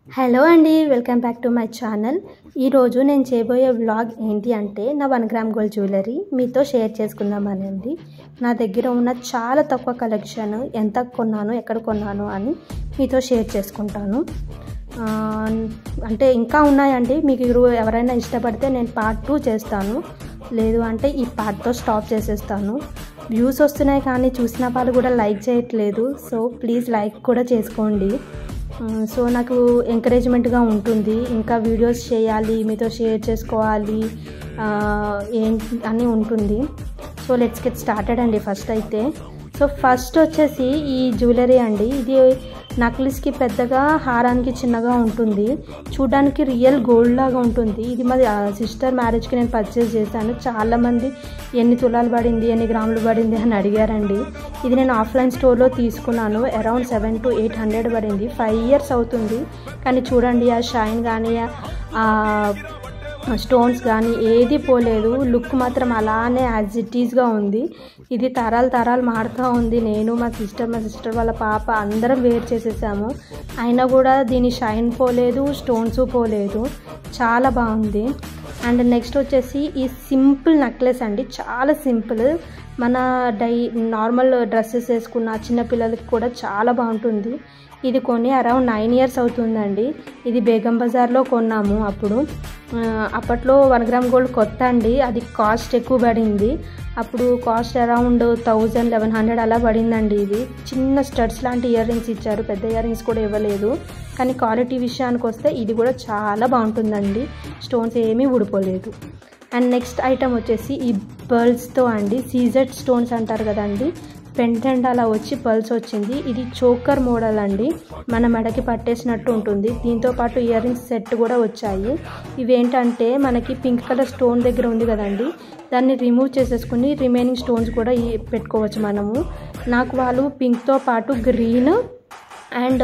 Hello అండి, welcome back to my channel. ఈరోజు నేను చేయబోయే వ్లాగ్ ఏంటి అంటే నా 1 గ్రామ్ గోల్డ్ జ్యువెలరీ మీతో షేర్ చేసుకుందామనండి. నా దగ్గర ఉన్న చాలా తక్కువ కలెక్షన్, ఎంత కొన్నాను, ఎక్కడ కొన్నాను అని మీతో షేర్ చేసుకుంటాను. అంటే ఇంకా ఉన్నాయండి. మీకు ఎవరైనా ఇష్టపడితే నేను పార్ట్ 2 చేస్తాను, లేదు అంటే ఈ పార్ట్తో స్టాప్ చేసేస్తాను. వ్యూస్ వస్తున్నాయి కానీ చూసిన వాళ్ళు కూడా లైక్ చేయట్లేదు. సో ప్లీజ్ లైక్ కూడా చేసుకోండి. సో నాకు ఎంకరేజ్మెంట్గా ఉంటుంది, ఇంకా వీడియోస్ చేయాలి, మీతో షేర్ చేసుకోవాలి ఏంటి అని ఉంటుంది. సో లెట్స్ గెట్ స్టార్టెడ్ అండి. ఫస్ట్ వచ్చేసి ఈ జ్యువెలరీ అండి. ఇది నక్లిస్కి పెద్దగా, హారానికి చిన్నగా ఉంటుంది. చూడడానికి రియల్ గోల్డ్ లాగా ఉంటుంది. ఇది మాది సిస్టర్ మ్యారేజ్కి నేను పర్చేస్ చేశాను. చాలామంది ఎన్ని తులాలు పడింది, ఎన్ని గ్రాములు పడింది అని అడిగారండి. ఇది నేను ఆఫ్లైన్ స్టోర్లో తీసుకున్నాను. అరౌండ్ 700 to 800 పడింది. 5 years అవుతుంది. కానీ చూడండి, ఆ షైన్ కానీ స్టోన్స్ కానీ ఏది పోలేదు. లుక్ మాత్రం అలానే యాజ్ ఇట్ ఈస్గా ఉంది. ఇది తరాలు మారుతూ ఉంది. నేను మా సిస్టర్ వాళ్ళ పాప అందరం వేర్ చేసేసాము. అయినా కూడా దీని షైన్ పోలేదు, స్టోన్స్ పోలేదు. చాలా బాగుంది. అండ్ నెక్స్ట్ వచ్చేసి ఈ సింపుల్ నెక్లెస్ అండి. చాలా సింపుల్, మన నార్మల్ డ్రెస్సెస్ వేసుకున్న చిన్నపిల్లలకి కూడా చాలా బాగుంటుంది. ఇది కొని అరౌండ్ 9 years అవుతుందండి. ఇది బేగం బజార్లో కొన్నాము. అప్పట్లో 1 గ్రామ్ గోల్డ్ కొత్త అండి. అది కాస్ట్ ఎక్కువ పడింది. అప్పుడు కాస్ట్ అరౌండ్ 1100 అలా పడిందండి. ఇది చిన్న స్టడ్స్ లాంటి ఇయర్ రింగ్స్ ఇచ్చారు, పెద్ద ఇయర్ రింగ్స్ కూడా ఇవ్వలేదు. కానీ క్వాలిటీ విషయానికి వస్తే ఇది కూడా చాలా బాగుంటుందండి. స్టోన్స్ ఏమీ ఊడిపోలేదు. అండ్ నెక్స్ట్ ఐటమ్ వచ్చేసి ఈ పర్ల్స్తో అండి. సీజెడ్ స్టోన్స్ అంటారు కదండి, పెండెంట్ అలా వచ్చి పర్ల్స్ వచ్చింది. ఇది చోకర్ మోడల్ అండి, మన మెడకి పట్టేసినట్టు ఉంటుంది. దీంతో పాటు ఇయర్ రింగ్స్ సెట్ కూడా వచ్చాయి. ఇవేంటంటే మనకి పింక్ కలర్ స్టోన్ దగ్గర ఉంది కదండి, దాన్ని రిమూవ్ చేసేసుకుని రిమైనింగ్ స్టోన్స్ కూడా పెట్టుకోవచ్చు మనము. నాకు వాళ్ళు పింక్తో పాటు green and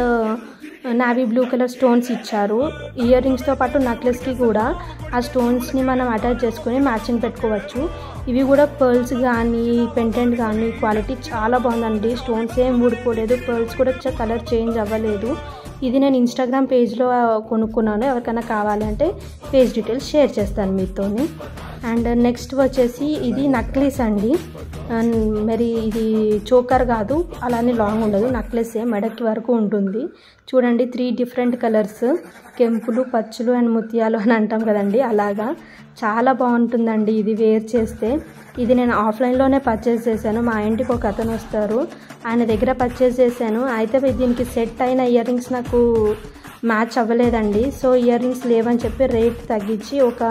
navy blue colour stones ఇచ్చారు. ఇయర్ రింగ్స్తో పాటు నెక్లెస్కి కూడా ఆ స్టోన్స్ని మనం అటాచ్ చేసుకుని మ్యాచింగ్ పెట్టుకోవచ్చు. ఇవి కూడా పర్ల్స్ కానీ పెండెంట్ కానీ క్వాలిటీ చాలా బాగుందండి. స్టోన్స్ ఏం ఊడిపోలేదు, పర్ల్స్ కూడా కలర్ చేంజ్ అవ్వలేదు. ఇది నేను ఇన్స్టాగ్రామ్ పేజ్లో కొనుక్కున్నాను. ఎవరికైనా కావాలి అంటే పేజ్ డీటెయిల్స్ షేర్ చేస్తాను మీతోని. అండ్ నెక్స్ట్ వచ్చేసి ఇది నక్లీస్ అండి. మరి ఇది చోకర్ కాదు, అలానే లాంగ్ ఉండదు, నక్లెస్సే, మెడకి వరకు ఉంటుంది. చూడండి, 3 different కలర్స్, కెంపులు, పచ్చులు అండ్ ముత్యాలు అని అంటాం కదండి, అలాగా చాలా బాగుంటుందండి ఇది వేర్ చేస్తే. ఇది నేను ఆఫ్లైన్లోనే పర్చేస్ చేశాను. మా ఇంటికి ఒక అతను వస్తారు, ఆయన దగ్గర పర్చేస్ చేశాను. అయితే దీనికి సెట్ అయిన ఇయర్ రింగ్స్ నాకు మ్యాచ్ అవ్వలేదండి. సో ఇయర్ రింగ్స్ లేవని చెప్పి రేట్ తగ్గించి ఒక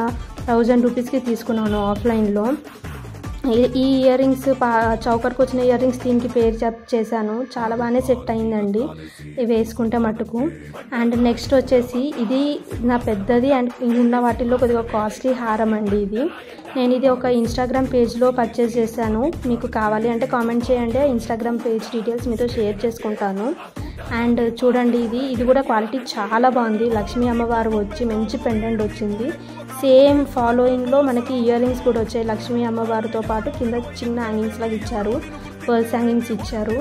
1000 రూపీస్కి తీసుకున్నాను ఆఫ్లైన్లో. ఈ ఇయర్ రింగ్స్ చౌకర్కి వచ్చిన ఇయర్ రింగ్స్ దీనికి పేరు చేశాను. చాలా బాగానే సెట్ అయిందండి ఇవి వేసుకుంటే మటుకు. అండ్ నెక్స్ట్ వచ్చేసి ఇది నా పెద్దది అండ్ ఉన్న వాటిల్లో కొద్దిగా కాస్ట్లీ హారం అండి. నేను ఇది ఒక ఇన్స్టాగ్రామ్ పేజ్లో పర్చేస్ చేశాను. మీకు కావాలి అంటే కామెంట్ చేయండి, ఇన్స్టాగ్రామ్ పేజ్ డీటెయిల్స్ మీతో షేర్ చేసుకుంటాను. అండ్ చూడండి, ఇది కూడా క్వాలిటీ చాలా బాగుంది. లక్ష్మీ అమ్మవారు వచ్చి మంచి పెండెంట్ వచ్చింది. సేమ్ ఫాలోయింగ్లో మనకి ఇయర్ రింగ్స్ కూడా వచ్చాయి. లక్ష్మీ అమ్మవారితో పాటు కింద చిన్న హ్యాంగింగ్స్ లాగా ఇచ్చారు, పర్ల్స్ హ్యాంగింగ్స్ ఇచ్చారు.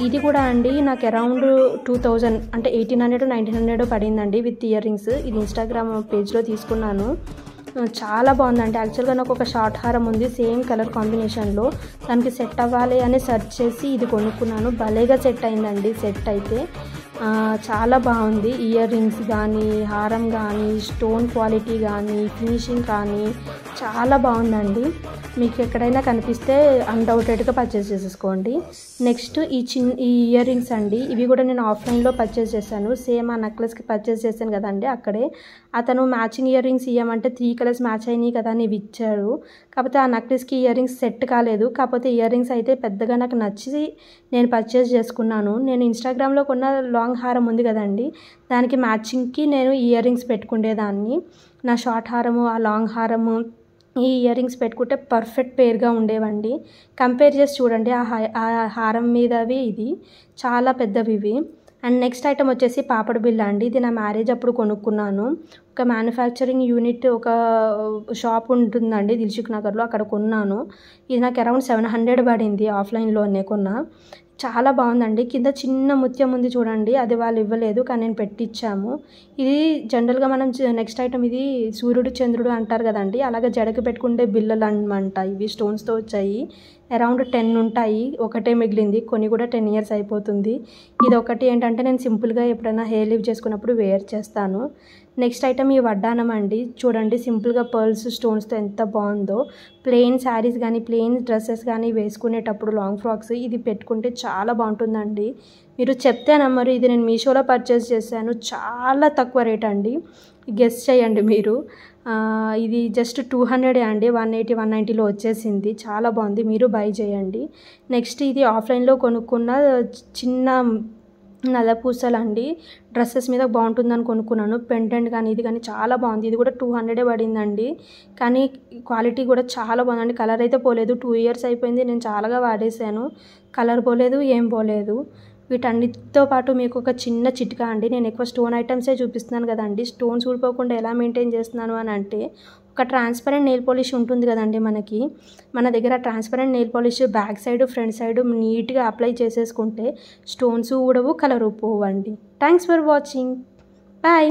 ఇది కూడా అండి నాకు అరౌండ్ 2000 అంటే 1800 to 1900 పడిందండి విత్ ఇయర్ రింగ్స్. ఇది ఇన్స్టాగ్రామ్ పేజ్లో తీసుకున్నాను. చాలా బాగుందండి. యాక్చువల్గా నాకు ఒక షార్ట్ హారం ఉంది సేమ్ కలర్ కాంబినేషన్లో, దానికి సెట్ అవ్వాలి అని సెర్చ్ చేసి ఇది కొనుక్కున్నాను. భలేగా సెట్ అయిందండి. సెట్ అయితే చాలా బాగుంది. ఇయర్ రింగ్స్ కానీ, హారం కానీ, స్టోన్ క్వాలిటీ కానీ, ఫినిషింగ్ కానీ చాలా బాగుందండి. మీకు ఎక్కడైనా కనిపిస్తే అన్డౌటెడ్గా పర్చేస్ చేసేసుకోండి. నెక్స్ట్ ఈ ఇయర్ రింగ్స్ అండి. ఇవి కూడా నేను ఆఫ్లైన్లో పర్చేస్ చేశాను. సేమ్ ఆ నెక్లెస్కి పర్చేస్ చేశాను కదండి, అక్కడే అతను మ్యాచింగ్ ఇయర్ రింగ్స్ ఇవ్వమంటే 3 కలర్స్ మ్యాచ్ అయినాయి కదా అని ఇవి ఇచ్చారు. కాకపోతే ఆ నెక్లెస్కి ఇయర్ రింగ్స్ సెట్ కాలేదు. కాకపోతే ఇయర్ రింగ్స్ అయితే పెద్దగా నాకు నచ్చి నేను పర్చేస్ చేసుకున్నాను. నేను ఇన్స్టాగ్రామ్లో కొన్న లాంగ్ హారం ఉంది కదండి, దానికి మ్యాచింగ్కి నేను ఇయర్ రింగ్స్ పెట్టుకునేదాన్ని. నా షార్ట్ హారము, ఆ లాంగ్ హారము, ఈ ఇయర్ రింగ్స్ పెట్టుకుంటే పర్ఫెక్ట్ పేర్గా ఉండేవండి. కంపేర్ చేసి చూడండి, ఆ హారం మీదవి ఇది చాలా పెద్దవి ఇవి. అండ్ నెక్స్ట్ ఐటమ్ వచ్చేసి పాపడ్ బిళ్ళ అండి. ఇది నా మ్యారేజ్ అప్పుడు కొనుక్కున్నాను. ఒక మ్యానుఫ్యాక్చరింగ్ యూనిట్ ఒక షాప్ ఉంటుందండి దిల్సుఖ్ నగర్లో, అక్కడ కొన్నాను. ఇది నాకు అరౌండ్ 700 పడింది, ఆఫ్లైన్లోనే కొన్నా. చాలా బాగుందండి. కింద చిన్న ముత్యం ఉంది చూడండి, అది వాళ్ళు ఇవ్వలేదు కానీ నేను పెట్టించాము. ఇది జనరల్గా మనం నెక్స్ట్ ఐటమ్ ఇది సూర్యుడు చంద్రుడు అంటారు కదండి, అలాగే జడకి పెట్టుకుంటే బిల్లలు అనమాట. ఇవి స్టోన్స్తో వచ్చాయి. అరౌండ్ 10 ఉంటాయి, ఒకటే మిగిలింది. కొన్ని కూడా 10 ఇయర్స్ అయిపోతుంది. ఇది ఒకటి ఏంటంటే నేను సింపుల్గా ఎప్పుడైనా హెయిర్ లివ్ చేసుకున్నప్పుడు వేర్ చేస్తాను. నెక్స్ట్ ఐటమ్ ఈ వడ్డానం అండి. చూడండి సింపుల్గా పర్ల్స్ స్టోన్స్తో ఎంత బాగుందో. ప్లెయిన్ శారీస్ కానీ ప్లెయిన్ డ్రెస్సెస్ కానీ వేసుకునేటప్పుడు లాంగ్ ఫ్రాక్స్ ఇది పెట్టుకుంటే చాలా బాగుంటుందండి. మీరు చెప్తే నమ్మరు, ఇది నేను మీషోలో పర్చేస్ చేశాను. చాలా తక్కువ రేట్ అండి. గెస్ చేయండి మీరు. ఇది జస్ట్ 200 అండి. 180, 190లో వచ్చేసింది. చాలా బాగుంది, మీరు బై చేయండి. నెక్స్ట్ ఇది ఆఫ్లైన్లో కొనుక్కున్న చిన్న నల్లపూసలు అండి. డ్రెస్సెస్ మీద బాగుంటుందని కొనుక్కున్నాను. పెండెంట్ కానీ ఇది కానీ చాలా బాగుంది. ఇది కూడా 200 పడిందండి. కానీ క్వాలిటీ కూడా చాలా బాగుందండి. కలర్ అయితే పోలేదు. 2 ఇయర్స్ అయిపోయింది, నేను చాలాగా వాడేసాను. కలర్ పోలేదు, ఏం పోలేదు. వీటన్నిటితో పాటు మీకు ఒక చిన్న చిట్కా అండి. నేను ఎక్కువ స్టోన్ ఐటమ్సే చూపిస్తున్నాను కదండి. స్టోన్స్ ఊడిపోకుండా ఎలా మెయింటైన్ చేస్తున్నాను అని అంటే, ఒక ట్రాన్స్పరెంట్ నెయిల్ పాలిష్ ఉంటుంది కదండి మనకి. మన దగ్గర transparent nail polish back side front side నీట్గా అప్లై చేసేసుకుంటే స్టోన్స్ ఊడవు, కలర్ పోవండి. Thanks for watching. బాయ్.